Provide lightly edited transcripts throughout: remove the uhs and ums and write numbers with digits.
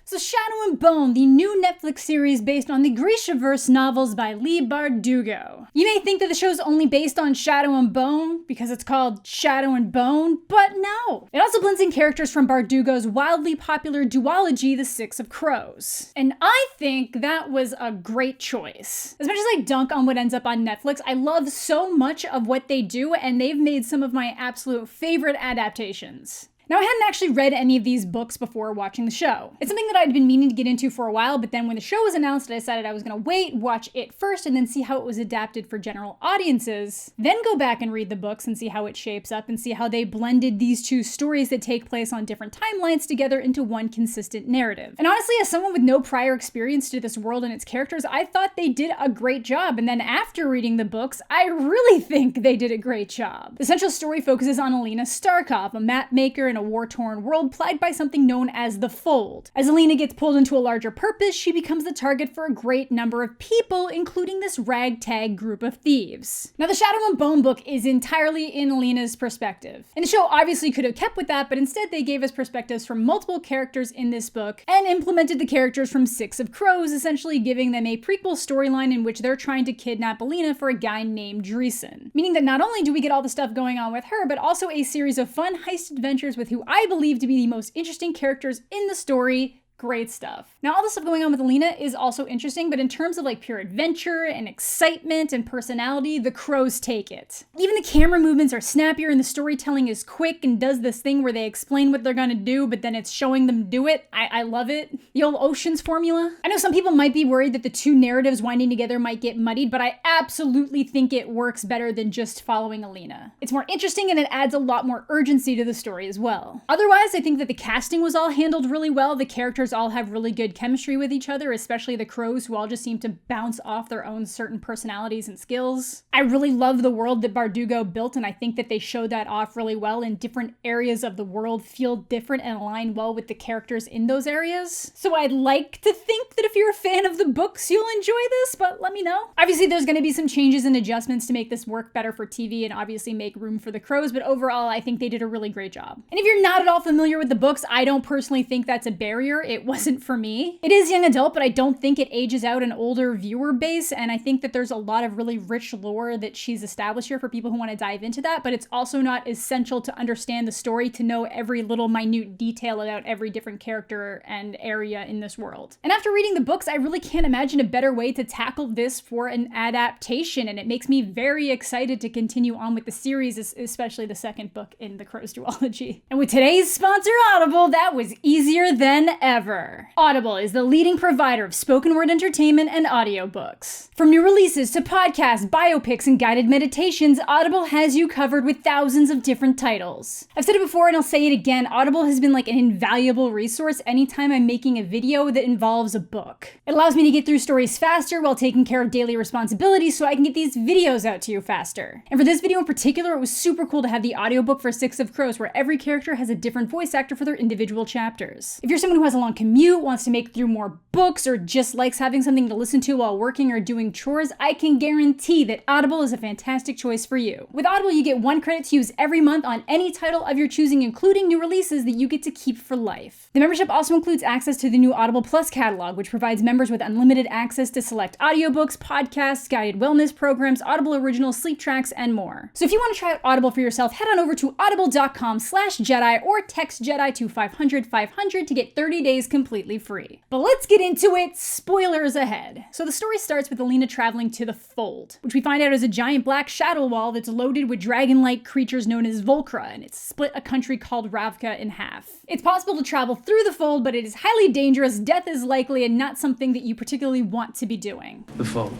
So Shadow and Bone, the new Netflix series based on the Grishaverse novels by Leigh Bardugo. You may think that the show's only based on Shadow and Bone because it's called Shadow and Bone, but no. It also blends in characters from Bardugo's wildly popular duology, The Six of Crows. And I think that was a great choice. As much as I dunk on what ends up on Netflix, I love so much of what they do, and they've made some of my absolute favorite adaptations. Now, I hadn't actually read any of these books before watching the show. It's something that I'd been meaning to get into for a while, but then when the show was announced, I decided I was gonna wait, watch it first, and then see how it was adapted for general audiences, then go back and read the books and see how it shapes up and see how they blended these two stories that take place on different timelines together into one consistent narrative. And honestly, as someone with no prior experience to this world and its characters, I thought they did a great job, and then after reading the books, I really think they did a great job. The central story focuses on Elena Starkov, a map maker in a war-torn world plagued by something known as the Fold. As Elena gets pulled into a larger purpose, she becomes the target for a great number of people, including this ragtag group of thieves. Now, the Shadow and Bone book is entirely in Elena's perspective. And the show obviously could have kept with that, but instead they gave us perspectives from multiple characters in this book and implemented the characters from Six of Crows, essentially giving them a prequel storyline in which they're trying to kidnap Elena for a guy named Dreesen. Meaning that not only do we get all the stuff going on with her, but also a series of fun heist adventures with who I believe to be the most interesting characters in the story. Great stuff. Now, all the stuff going on with Elena is also interesting, but in terms of like pure adventure and excitement and personality, the Crows take it. Even the camera movements are snappier and the storytelling is quick and does this thing where they explain what they're gonna do, but then it's showing them do it. I love it. The old Ocean's formula. I know some people might be worried that the two narratives winding together might get muddied, but I absolutely think it works better than just following Elena. It's more interesting and it adds a lot more urgency to the story as well. Otherwise, I think that the casting was all handled really well. The characters all have really good chemistry with each other, especially the Crows, who all just seem to bounce off their own certain personalities and skills. I really love the world that Bardugo built, and I think that they showed that off really well, and different areas of the world feel different and align well with the characters in those areas. So I'd like to think that if you're a fan of the books, you'll enjoy this, but let me know. Obviously, there's going to be some changes and adjustments to make this work better for TV and obviously make room for the Crows, but overall, I think they did a really great job. And if you're not at all familiar with the books, I don't personally think that's a barrier. It wasn't for me. It is young adult, but I don't think it ages out an older viewer base, and I think that there's a lot of really rich lore that she's established here for people who want to dive into that, but it's also not essential to understand the story to know every little minute detail about every different character and area in this world. And after reading the books, I really can't imagine a better way to tackle this for an adaptation, and it makes me very excited to continue on with the series, especially the second book in the Crows duology. And with today's sponsor, Audible, that was easier than ever. Audible is the leading provider of spoken word entertainment and audiobooks. From new releases to podcasts, biopics, and guided meditations, Audible has you covered with thousands of different titles. I've said it before and I'll say it again, Audible has been like an invaluable resource anytime I'm making a video that involves a book. It allows me to get through stories faster while taking care of daily responsibilities so I can get these videos out to you faster. And for this video in particular, it was super cool to have the audiobook for Six of Crows, where every character has a different voice actor for their individual chapters. If you're someone who has a long commute, wants to make through more books, or just likes having something to listen to while working or doing chores, I can guarantee that Audible is a fantastic choice for you. With Audible, you get 1 credit to use every month on any title of your choosing, including new releases that you get to keep for life. The membership also includes access to the new Audible Plus catalog, which provides members with unlimited access to select audiobooks, podcasts, guided wellness programs, Audible originals, sleep tracks, and more. So if you want to try out Audible for yourself, head on over to audible.com/Jedi or text Jedi to 500-500 to get 30 days completely free. But let's get into it, spoilers ahead. So the story starts with Elena traveling to the Fold, which we find out is a giant black shadow wall that's loaded with dragon-like creatures known as Volcra, and it's split a country called Ravka in half. It's possible to travel through the Fold, but it is highly dangerous, death is likely, and not something that you particularly want to be doing. The Fold.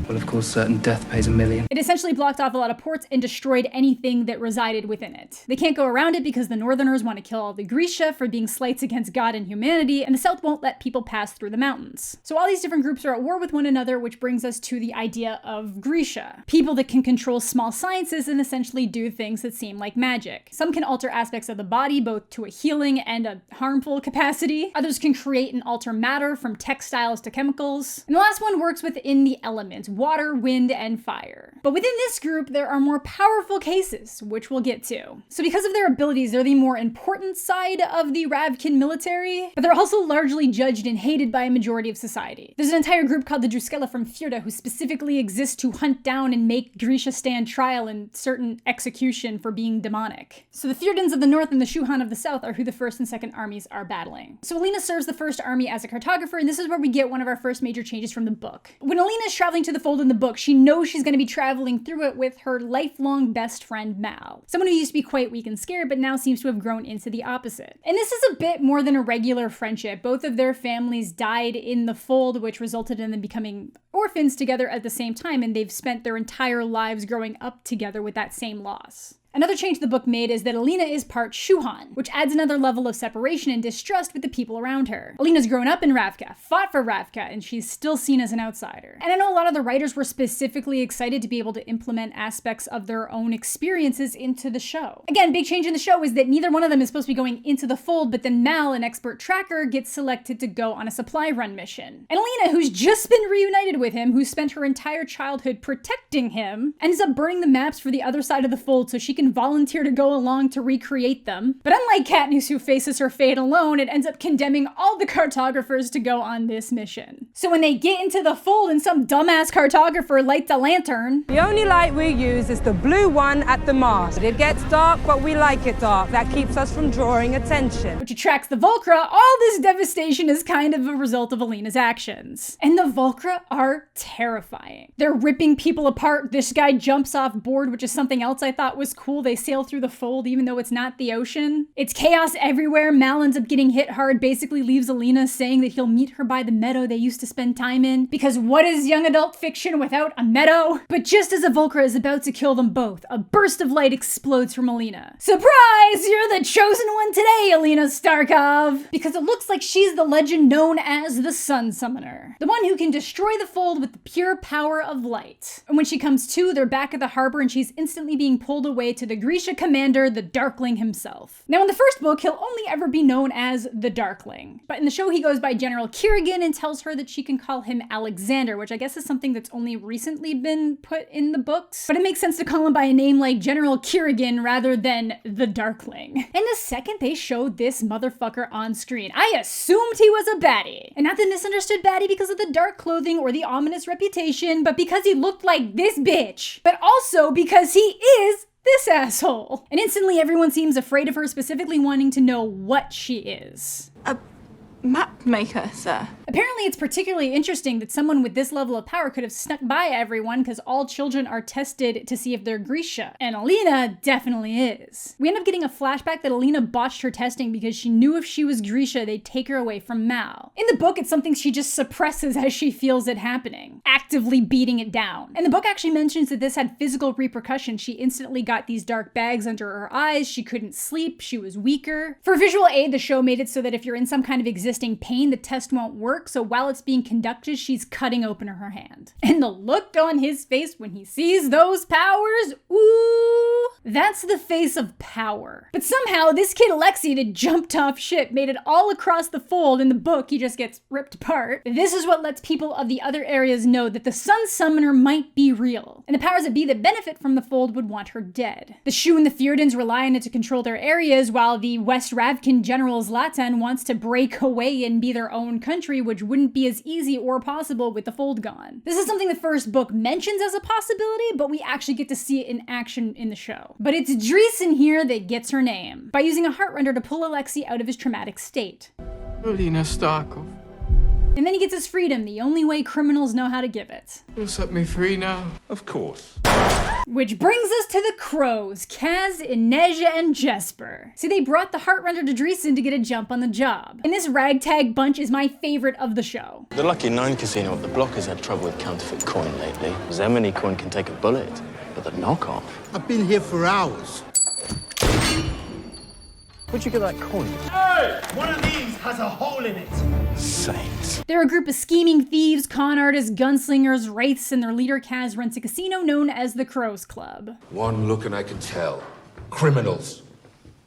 Well, of course, certain death pays $1 million. It essentially blocked off a lot of ports and destroyed anything that resided within it. They can't go around it because the Northerners want to kill all the Grisha for being slights against God and humanity, and the South won't let people pass through the mountains. So all these different groups are at war with one another, which brings us to the idea of Grisha. People that can control small sciences and essentially do things that seem like magic. Some can alter aspects of the body, both to a healing and a harmful capacity. Others can create and alter matter from textiles to chemicals. And the last one works within the elements. water, wind, and fire. But within this group, there are more powerful cases, which we'll get to. So because of their abilities, they're the more important side of the Ravkin military, but they're also largely judged and hated by a majority of society. There's an entire group called the Druskella from Fjorda who specifically exist to hunt down and make Grisha stand trial and certain execution for being demonic. So the Fjordans of the north and the Shuhan of the south are who the first and second armies are battling. So Elena serves the first army as a cartographer, and this is where we get one of our first major changes from the book. When Elena is traveling to the fold in the book, she knows she's going to be traveling through it with her lifelong best friend Mal, someone who used to be quite weak and scared, but now seems to have grown into the opposite. And this is a bit more than a regular friendship. Both of their families died in the fold, which resulted in them becoming orphans together at the same time, and they've spent their entire lives growing up together with that same loss. Another change the book made is that Elena is part Shuhan, which adds another level of separation and distrust with the people around her. Elena's grown up in Ravka, fought for Ravka, and she's still seen as an outsider. And I know a lot of the writers were specifically excited to be able to implement aspects of their own experiences into the show. Again, big change in the show is that neither one of them is supposed to be going into the fold, but then Mal, an expert tracker, gets selected to go on a supply run mission. And Elena, who's just been reunited with him, who spent her entire childhood protecting him, ends up burning the maps for the other side of the fold so she can volunteer to go along to recreate them. But unlike Katniss, who faces her fate alone, it ends up condemning all the cartographers to go on this mission. So when they get into the fold and some dumbass cartographer lights a lantern, the only light we use is the blue one at the mast. It gets dark, but we like it dark. That keeps us from drawing attention. Which attracts the Volcra. All this devastation is kind of a result of Elena's actions. And the Volcra are terrifying. They're ripping people apart. This guy jumps off board, which is something else I thought was cool. They sail through the fold even though it's not the ocean. It's chaos everywhere. Mal ends up getting hit hard, basically leaves Elena saying that he'll meet her by the meadow they used to spend time in, because what is young adult fiction without a meadow? But just as a Volcra is about to kill them both, a burst of light explodes from Elena. Surprise! You're the chosen one today, Elena Starkov! Because it looks like she's the legend known as the Sun Summoner, the one who can destroy the fold with the pure power of light. And when she comes to, they're back at the harbor and she's instantly being pulled away to the Grisha commander, the Darkling himself. Now in the first book, he'll only ever be known as the Darkling, but in the show he goes by General Kirigan and tells her that she can call him Alexander, which I guess is something that's only recently been put in the books, but it makes sense to call him by a name like General Kirigan rather than the Darkling. And the second they showed this motherfucker on screen, I assumed he was a baddie. And not the misunderstood baddie because of the dark clothing or the ominous reputation, but because he looked like this bitch. But also because he is this asshole. And instantly everyone seems afraid of her, specifically wanting to know what she is. A map maker, sir. Apparently it's particularly interesting that someone with this level of power could have snuck by everyone because all children are tested to see if they're Grisha. And Elena definitely is. We end up getting a flashback that Elena botched her testing because she knew if she was Grisha, they'd take her away from Mal. In the book, it's something she just suppresses as she feels it happening, actively beating it down. And the book actually mentions that this had physical repercussions. She instantly got these dark bags under her eyes, she couldn't sleep, she was weaker. For visual aid, the show made it so that if you're in some kind of existing pain, the test won't work, so while it's being conducted, she's cutting open her hand. And the look on his face when he sees those powers, ooh, that's the face of power. But somehow, this kid Alexei that jumped off ship made it all across the fold. In the book, he just gets ripped apart. This is what lets people of the other areas know that the Sun Summoner might be real, and the powers that be that benefit from the fold would want her dead. The Shu and the Fjordans rely on it to control their areas, while the West Ravkin general Zlatan wants to break away and be their own country, which wouldn't be as easy or possible with the fold gone. This is something the first book mentions as a possibility, but we actually get to see it in action in the show. But it's Dreesen here that gets her name, by using a heart render to pull Alexei out of his traumatic state. Elena Starkov. And then he gets his freedom, the only way criminals know how to give it. You'll set me free now? Of course. Which brings us to the Crows, Kaz, Ineja, and Jesper. See, they brought the heart render to Dreesen to get a jump on the job. And this ragtag bunch is my favorite of the show. The Lucky 9 casino at the block has had trouble with counterfeit coin lately. Zemini coin can take a bullet, but the knockoff... I've been here for hours. Where'd you get that coin? Hey! One of these has a hole in it. Saints. They're a group of scheming thieves, con artists, gunslingers, wraiths, and their leader Kaz runs a casino known as the Crows Club. One look and I can tell. Criminals.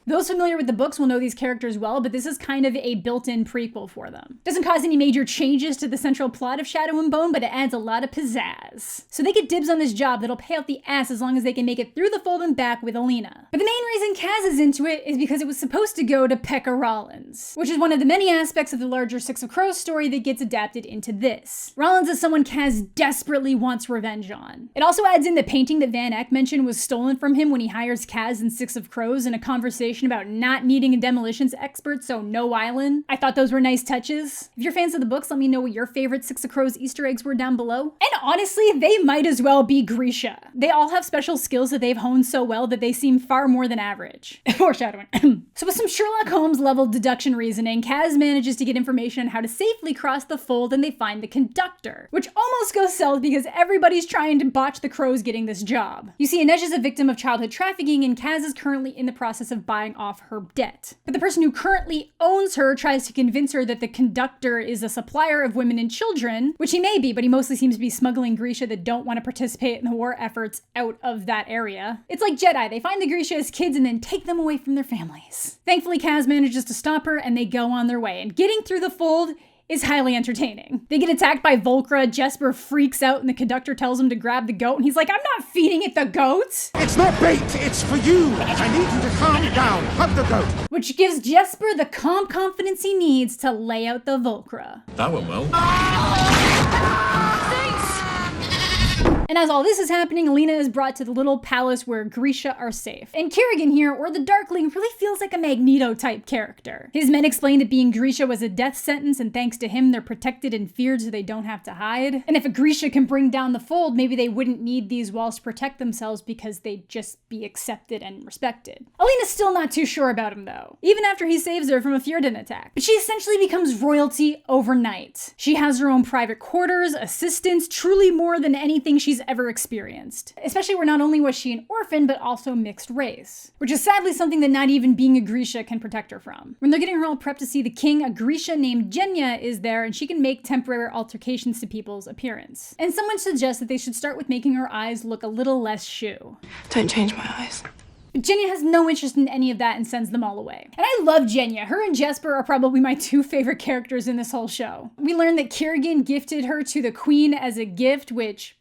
Those familiar with the books will know these characters well, but this is kind of a built-in prequel for them. Doesn't cause any major changes to the central plot of Shadow and Bone, but it adds a lot of pizzazz. So they get dibs on this job that'll pay out the ass as long as they can make it through the fold and back with Elena. But the main reason Kaz is into it is because it was supposed to go to Pekka Rollins, which is one of the many aspects of the larger Six of Crows story that gets adapted into this. Rollins is someone Kaz desperately wants revenge on. It also adds in the painting that Van Eck mentioned was stolen from him when he hires Kaz in Six of Crows in a conversation about not needing a demolitions expert, so no island. I thought those were nice touches. If you're fans of the books, let me know what your favorite Six of Crows Easter eggs were down below. And honestly, they might as well be Grisha. They all have special skills that they've honed so well that they seem far more than average. Foreshadowing. So with some Sherlock Holmes level deduction reasoning, Kaz manages to get information on how to safely cross the fold, and they find the conductor, which almost goes south because everybody's trying to botch the Crows getting this job. You see, Inej is a victim of childhood trafficking, and Kaz is currently in the process of buying off her debt. But the person who currently owns her tries to convince her that the conductor is a supplier of women and children, which he may be, but he mostly seems to be smuggling Grisha that don't want to participate in the war efforts out of that area. It's like Jedi, they find the Grisha as kids and then take them away from their families. Thankfully, Kaz manages to stop her and they go on their way, and getting through the fold is highly entertaining. They get attacked by Volcra, Jesper freaks out and the conductor tells him to grab the goat and he's like, I'm not feeding it the goat! It's not bait, it's for you. I need you to calm down. Hug the goat. Which gives Jesper the calm confidence he needs to lay out the Volcra. That went well. And as all this is happening, Elena is brought to the little palace where Grisha are safe. And Kerrigan here, or the Darkling, really feels like a Magneto-type character. His men explain that being Grisha was a death sentence, and thanks to him, they're protected and feared so they don't have to hide. And if a Grisha can bring down the fold, maybe they wouldn't need these walls to protect themselves because they'd just be accepted and respected. Elena's still not too sure about him, though, even after he saves her from a Fjordan attack. But she essentially becomes royalty overnight. She has her own private quarters, assistants, truly more than anything she's ever experienced. Especially where not only was she an orphan, but also mixed race. Which is sadly something that not even being a Grisha can protect her from. When they're getting her all prepped to see the king, a Grisha named Jenya is there and she can make temporary altercations to people's appearance. And someone suggests that they should start with making her eyes look a little less shoe. Don't change my eyes. But Jenya has no interest in any of that and sends them all away. And I love Jenya. Her and Jesper are probably my two favorite characters in this whole show. We learned that Kerrigan gifted her to the queen as a gift, which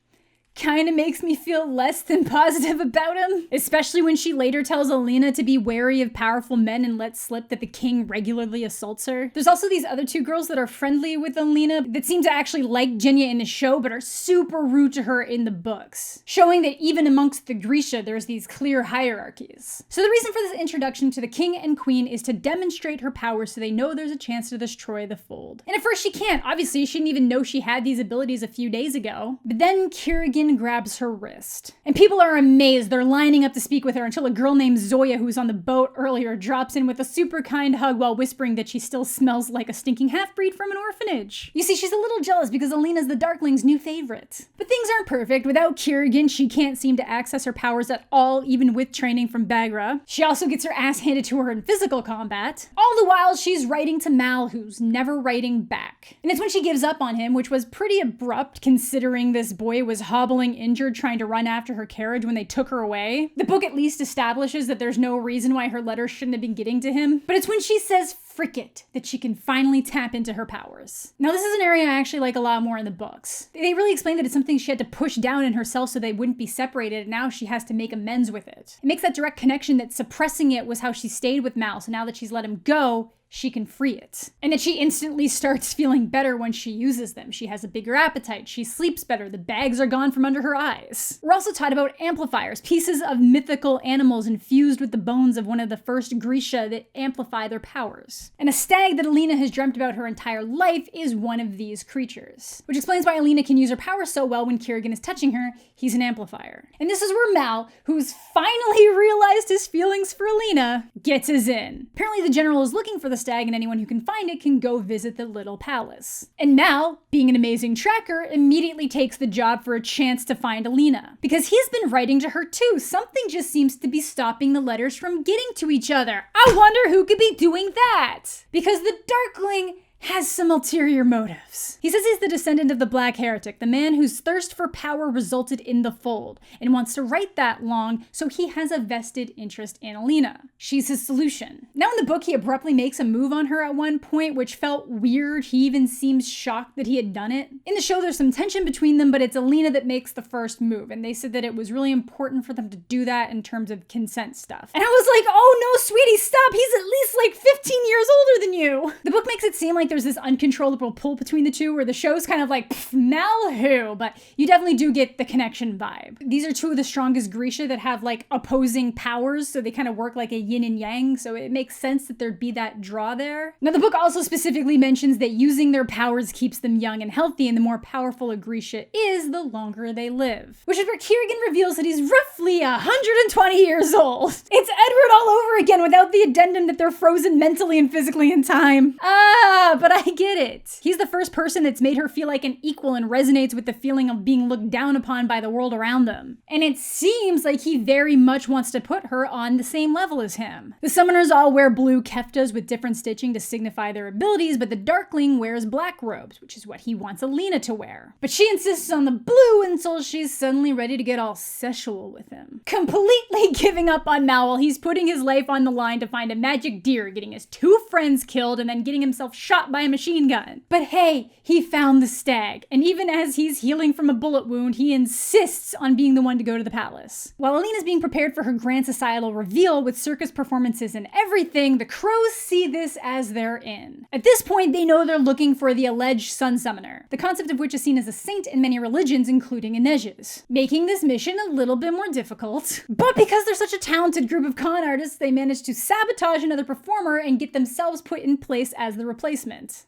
kind of makes me feel less than positive about him, especially when she later tells Elena to be wary of powerful men and lets slip that the king regularly assaults her. There's also these other two girls that are friendly with Elena that seem to actually like Jenya in the show but are super rude to her in the books, showing that even amongst the Grisha there's these clear hierarchies. So the reason for this introduction to the king and queen is to demonstrate her power so they know there's a chance to destroy the fold. And at first she can't. Obviously she didn't even know she had these abilities a few days ago. But then Kerrigan grabs her wrist. And people are amazed. They're lining up to speak with her until a girl named Zoya, who was on the boat earlier, drops in with a super kind hug while whispering that she still smells like a stinking half-breed from an orphanage. You see, she's a little jealous because Elena's the Darkling's new favorite. But things aren't perfect. Without Kerrigan, she can't seem to access her powers at all, even with training from Baghra. She also gets her ass handed to her in physical combat. All the while, she's writing to Mal, who's never writing back. And it's when she gives up on him, which was pretty abrupt considering this boy was hobbling injured trying to run after her carriage when they took her away. The book at least establishes that there's no reason why her letters shouldn't have been getting to him. But it's when she says frick it that she can finally tap into her powers. Now this is an area I actually like a lot more in the books. They really explain that it's something she had to push down in herself so they wouldn't be separated, and now she has to make amends with it. It makes that direct connection that suppressing it was how she stayed with Mal, so now that she's let him go, she can free it. And that she instantly starts feeling better when she uses them. She has a bigger appetite, she sleeps better, the bags are gone from under her eyes. We're also taught about amplifiers, pieces of mythical animals infused with the bones of one of the first Grisha that amplify their powers. And a stag that Elena has dreamt about her entire life is one of these creatures. Which explains why Elena can use her power so well when Kerrigan is touching her. He's an amplifier. And this is where Mal, who's finally realized his feelings for Elena, gets his in. Apparently the general is looking for the stag, and anyone who can find it can go visit the little palace. And Mal, being an amazing tracker, immediately takes the job for a chance to find Elena. Because he's been writing to her too. Something just seems to be stopping the letters from getting to each other. I wonder who could be doing that? Because the Darkling has some ulterior motives. He says he's the descendant of the Black Heretic, the man whose thirst for power resulted in the Fold, and wants to right that long, so he has a vested interest in Elena. She's his solution. Now in the book, he abruptly makes a move on her at one point, which felt weird. He even seems shocked that he had done it. In the show, there's some tension between them, but it's Elena that makes the first move, and they said that it was really important for them to do that in terms of consent stuff. And I was like, oh no, sweetie, stop! He's at least like 15 years older than you! The book makes it seem like there's this uncontrollable pull between the two, where the show's kind of like, Mal who? But you definitely do get the connection vibe. These are two of the strongest Grisha that have like opposing powers, so they kind of work like a yin and yang, so it makes sense that there'd be that draw there. Now the book also specifically mentions that using their powers keeps them young and healthy, and the more powerful a Grisha is, the longer they live. Which is where Kirigan reveals that he's roughly 120 years old. It's Edward all over again without the addendum that they're frozen mentally and physically in time. But I get it. He's the first person that's made her feel like an equal and resonates with the feeling of being looked down upon by the world around them. And it seems like he very much wants to put her on the same level as him. The summoners all wear blue keftas with different stitching to signify their abilities, but the Darkling wears black robes, which is what he wants Elena to wear. But she insists on the blue until she's suddenly ready to get all sexual with him. Completely giving up on Mal while he's putting his life on the line to find a magic deer, getting his 2 friends killed, and then getting himself shot by a machine gun. But hey, he found the Stag, and even as he's healing from a bullet wound, he insists on being the one to go to the palace. While Elena's being prepared for her grand societal reveal with circus performances and everything, the crows see this as their in. At this point, they know they're looking for the alleged sun summoner, the concept of which is seen as a saint in many religions, including Inej's, making this mission a little bit more difficult. But because they're such a talented group of con artists, they manage to sabotage another performer and get themselves put in place as the replacement.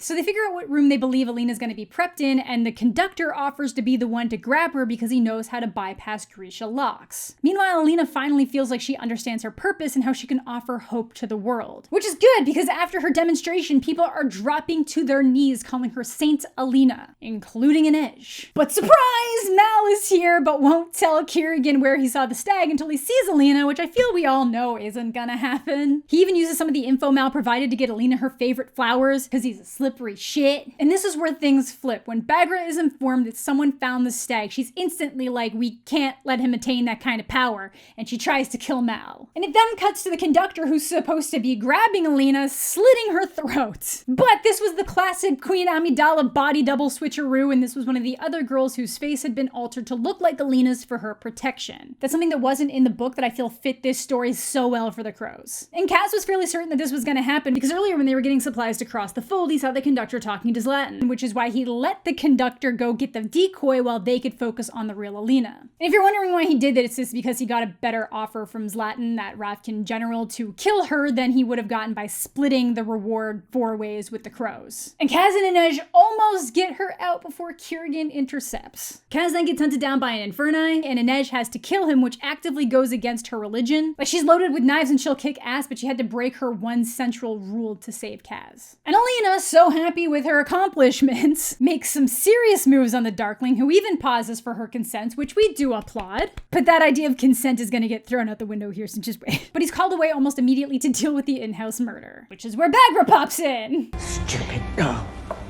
So they figure out what room they believe Elena's going to be prepped in, and the conductor offers to be the one to grab her because he knows how to bypass Grisha locks. Meanwhile, Elena finally feels like she understands her purpose and how she can offer hope to the world. Which is good, because after her demonstration, people are dropping to their knees calling her Saint Elena, including Inej. But surprise! Mal is here, but won't tell Kirigan where he saw the Stag until he sees Elena, which I feel we all know isn't gonna happen. He even uses some of the info Mal provided to get Elena her favorite flowers, because he's a slippery shit. And this is where things flip. When Baghra is informed that someone found the Stag, she's instantly like, we can't let him attain that kind of power, and she tries to kill Mal. And it then cuts to the conductor who's supposed to be grabbing Elena, slitting her throat. But this was the classic Queen Amidala body double switcheroo, and this was one of the other girls whose face had been altered to look like Elena's for her protection. That's something that wasn't in the book that I feel fit this story so well for the crows. And Kaz was fairly certain that this was going to happen because earlier when they were getting supplies to cross the Fold, he saw the conductor talking to Zlatan, which is why he let the conductor go get the decoy while they could focus on the real Elena. And if you're wondering why he did that, it's just because he got a better offer from Zlatan, that Ravkin general, to kill her than he would have gotten by splitting the reward 4 ways with the crows. And Kaz and Inej almost get her out before Kirigan intercepts. Kaz then gets hunted down by an Inferni, and Inej has to kill him, which actively goes against her religion. Like, she's loaded with knives and she'll kick ass, but she had to break her one central rule to save Kaz. And Elena, so happy with her accomplishments, makes some serious moves on the Darkling, who even pauses for her consent, which we do applaud. But that idea of consent is gonna get thrown out the window here, so just wait. But he's called away almost immediately to deal with the in-house murder, which is where Baghra pops in. Stupid girl.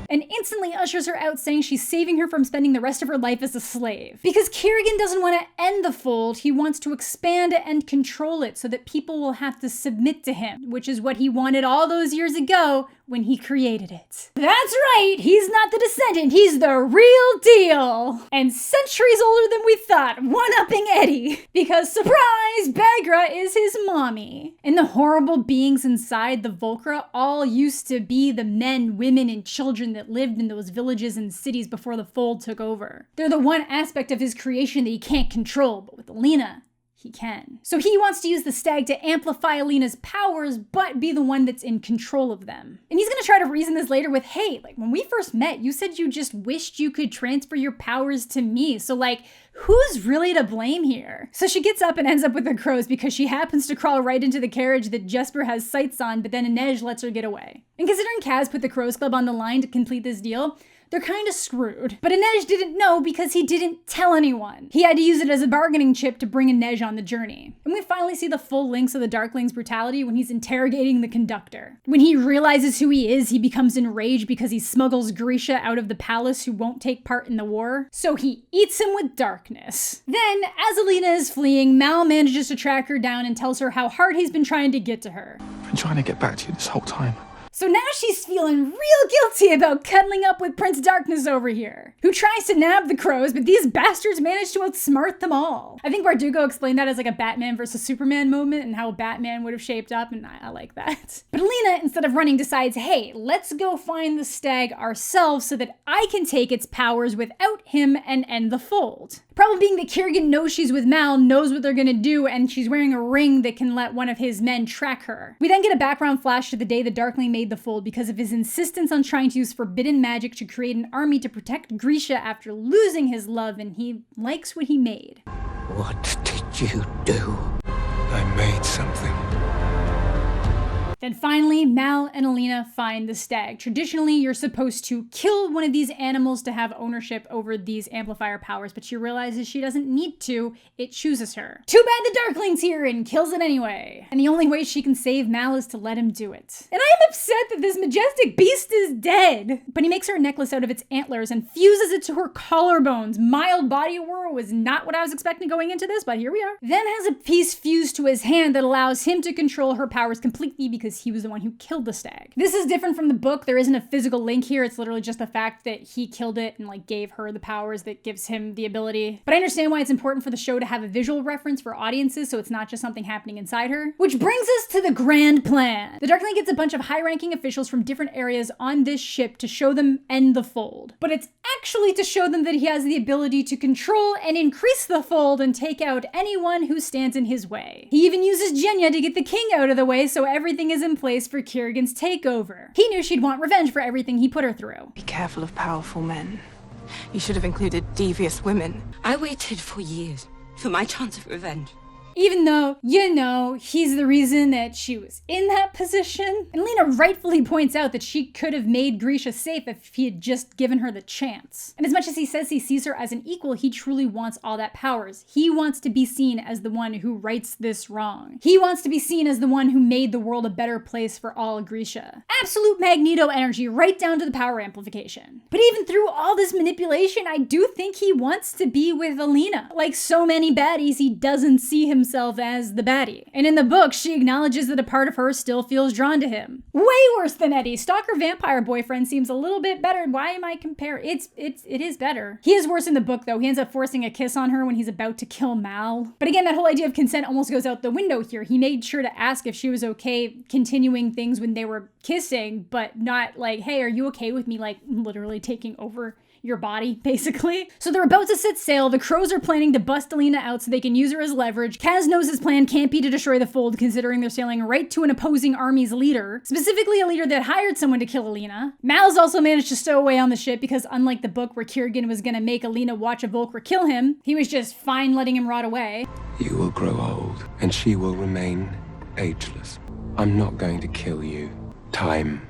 And instantly ushers her out, saying she's saving her from spending the rest of her life as a slave. Because Kirigan doesn't want to end the Fold, he wants to expand and control it so that people will have to submit to him, which is what he wanted all those years ago when he created it. That's right, he's not the descendant, he's the real deal! And centuries older than we thought, one-upping Eddie. Because surprise, Baghra is his mommy. And the horrible beings inside the Volcra all used to be the men, women, and children that lived in those villages and cities before the Fold took over. They're the one aspect of his creation that he can't control, but with Elena, he can. So he wants to use the Stag to amplify Elena's powers, but be the one that's in control of them. And he's gonna try to reason this later with, hey, like when we first met, you said you just wished you could transfer your powers to me. So like, who's really to blame here? So she gets up and ends up with the crows because she happens to crawl right into the carriage that Jesper has sights on, but then Inej lets her get away. And considering Kaz put the Crows Club on the line to complete this deal, they're kind of screwed. But Inej didn't know because he didn't tell anyone. He had to use it as a bargaining chip to bring Inej on the journey. And we finally see the full links of the Darkling's brutality when he's interrogating the conductor. When he realizes who he is, he becomes enraged because he smuggles Grisha out of the palace who won't take part in the war. So he eats him with darkness. Then, as Elena is fleeing, Mal manages to track her down and tells her how hard he's been trying to get to her. I've been trying to get back to you this whole time. So now she's feeling real guilty about cuddling up with Prince Darkness over here, who tries to nab the crows, but these bastards manage to outsmart them all. I think Bardugo explained that as like a Batman versus Superman moment and how Batman would have shaped up, and I like that. But Elena, instead of running, decides, hey, let's go find the stag ourselves so that I can take its powers without him and end the fold. Problem being that Kirigan knows she's with Mal, knows what they're gonna do, and she's wearing a ring that can let one of his men track her. We then get a background flash to the day the Darkling made the fold because of his insistence on trying to use forbidden magic to create an army to protect Grisha after losing his love, and he likes what he made. What did you do? I made something. Then finally, Mal and Elena find the stag. Traditionally, you're supposed to kill one of these animals to have ownership over these amplifier powers, but she realizes she doesn't need to. It chooses her. Too bad the Darkling's here and kills it anyway. And the only way she can save Mal is to let him do it. And I am upset that this majestic beast is dead. But he makes her a necklace out of its antlers and fuses it to her collarbones. Mild body horror was not what I was expecting going into this, but here we are. Then has a piece fused to his hand that allows him to control her powers completely because he was the one who killed the stag. This is different from the book. There isn't a physical link here. It's literally just the fact that he killed it and like gave her the powers that gives him the ability. But I understand why it's important for the show to have a visual reference for audiences so it's not just something happening inside her. Which brings us to the grand plan. The Darkling gets a bunch of high-ranking officials from different areas on this ship to show them end the fold. But it's actually to show them that he has the ability to control and increase the fold and take out anyone who stands in his way. He even uses Jenya to get the king out of the way so everything is in place for Kirigan's takeover. He knew she'd want revenge for everything he put her through. Be careful of powerful men. You should have included devious women. I waited for years for my chance of revenge. Even though, you know, he's the reason that she was in that position. And Lena rightfully points out that she could have made Grisha safe if he had just given her the chance. And as much as he says he sees her as an equal, he truly wants all that powers. He wants to be seen as the one who rights this wrong. He wants to be seen as the one who made the world a better place for all Grisha. Absolute Magneto energy right down to the power amplification. But even through all this manipulation, I do think he wants to be with Elena. Like so many baddies, he doesn't see himself as the baddie. And in the book, she acknowledges that a part of her still feels drawn to him. Way worse than Eddie. Stalker vampire boyfriend seems a little bit better. Why am I comparing? It is better. He is worse in the book though. He ends up forcing a kiss on her when he's about to kill Mal. But again, that whole idea of consent almost goes out the window here. He made sure to ask if she was okay continuing things when they were kissing, but not like, hey, are you okay with me like literally taking over your body, basically. So they're about to set sail. The crows are planning to bust Elena out so they can use her as leverage. Kaz knows his plan can't be to destroy the fold, considering they're sailing right to an opposing army's leader, specifically a leader that hired someone to kill Elena. Mal's also managed to stow away on the ship because unlike the book where Kirigan was gonna make Elena watch a Volcra kill him, he was just fine letting him rot away. You will grow old, and she will remain ageless. I'm not going to kill you. Time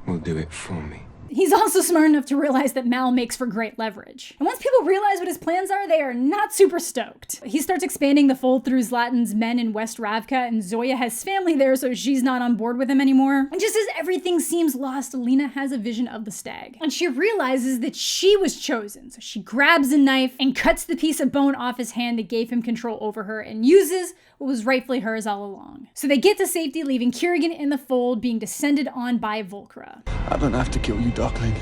will do it for me. He's also smart enough to realize that Mal makes for great leverage. And once people realize what his plans are, they are not super stoked. He starts expanding the fold through Zlatan's men in West Ravka, and Zoya has family there, so she's not on board with him anymore. And just as everything seems lost, Elena has a vision of the stag. And she realizes that she was chosen, so she grabs a knife and cuts the piece of bone off his hand that gave him control over her and uses what was rightfully hers all along. So they get to safety, leaving Kirigan in the fold, being descended on by Volcra. I don't have to kill you, Darkling.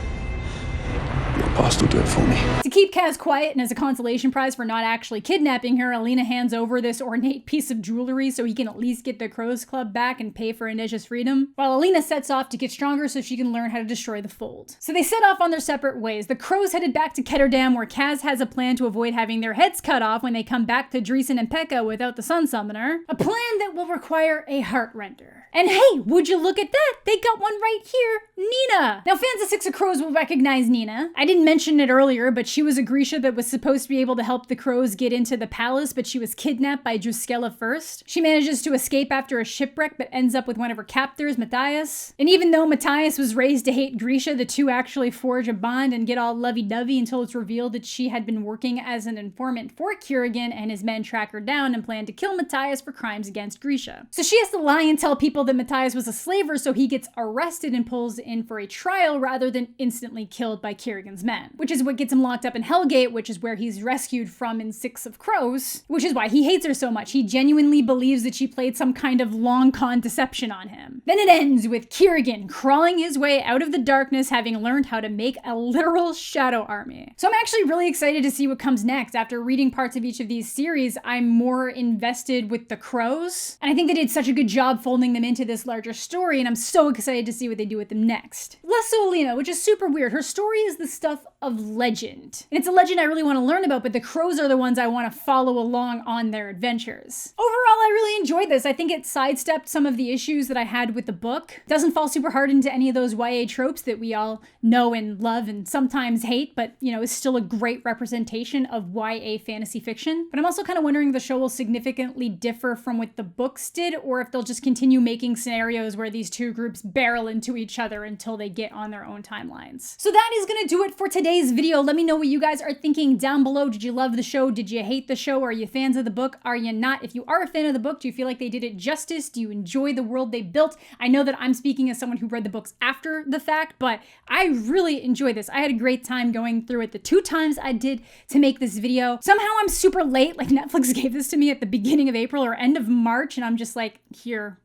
Your past will do it for me. To keep Kaz quiet and as a consolation prize for not actually kidnapping her, Elena hands over this ornate piece of jewelry so he can at least get the Crows Club back and pay for Inej's freedom, while Elena sets off to get stronger so she can learn how to destroy the fold. So they set off on their separate ways. The Crows headed back to Ketterdam, where Kaz has a plan to avoid having their heads cut off when they come back to Dreesen and Pekka without the Sun Summoner. A plan that will require a heart render. And hey, would you look at that? They got one right here, Nina. Now fans of Six of Crows will recognize Nina. I didn't mentioned it earlier, but she was a Grisha that was supposed to be able to help the crows get into the palace, but she was kidnapped by Druskella first. She manages to escape after a shipwreck, but ends up with one of her captors, Matthias. And even though Matthias was raised to hate Grisha, the two actually forge a bond and get all lovey-dovey until it's revealed that she had been working as an informant for Kurgan, and his men track her down and plan to kill Matthias for crimes against Grisha. So she has to lie and tell people that Matthias was a slaver, so he gets arrested and pulls in for a trial rather than instantly killed by Kurgan's men, which is what gets him locked up in Hellgate, which is where he's rescued from in Six of Crows, which is why he hates her so much. He genuinely believes that she played some kind of long con deception on him. Then it ends with Kurgan crawling his way out of the darkness, having learned how to make a literal shadow army. So I'm actually really excited to see what comes next. After reading parts of each of these series, I'm more invested with the crows, and I think they did such a good job folding them into this larger story, and I'm so excited to see what they do with them next. Less so Elena, which is super weird. Her story is the stuff of legend, and it's a legend I really want to learn about, but the crows are the ones I want to follow along on their adventures. Overall, I really enjoyed this. I think it sidestepped some of the issues that I had with the book. It doesn't fall super hard into any of those YA tropes that we all know and love and sometimes hate, but is still a great representation of YA fantasy fiction. But I'm also kind of wondering if the show will significantly differ from what the books did, or if they'll just continue making scenarios where these two groups barrel into each other until they get on their own timelines. So that is gonna do it for today's video. Let me know what you guys are thinking down below. Did you love the show? Did you hate the show? Are you fans of the book? Are you not? If you are a fan of the book, do you feel like they did it justice? Do you enjoy the world they built? I know that I'm speaking as someone who read the books after the fact, but I really enjoyed this. I had a great time going through it the 2 times I did to make this video. Somehow I'm super late, like Netflix gave this to me at the beginning of April or end of March, and I'm just like, here,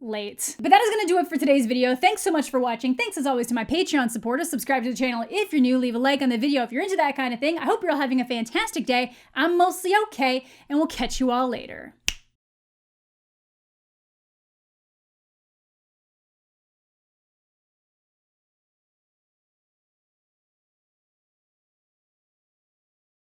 late. But that is gonna do it for today's video. Thanks so much for watching. Thanks as always to my Patreon supporters. Subscribe to the channel if you're new. Leave a like on the video if you're into that kind of thing. I hope you're all having a fantastic day. I'm mostly okay, and we'll catch you all later.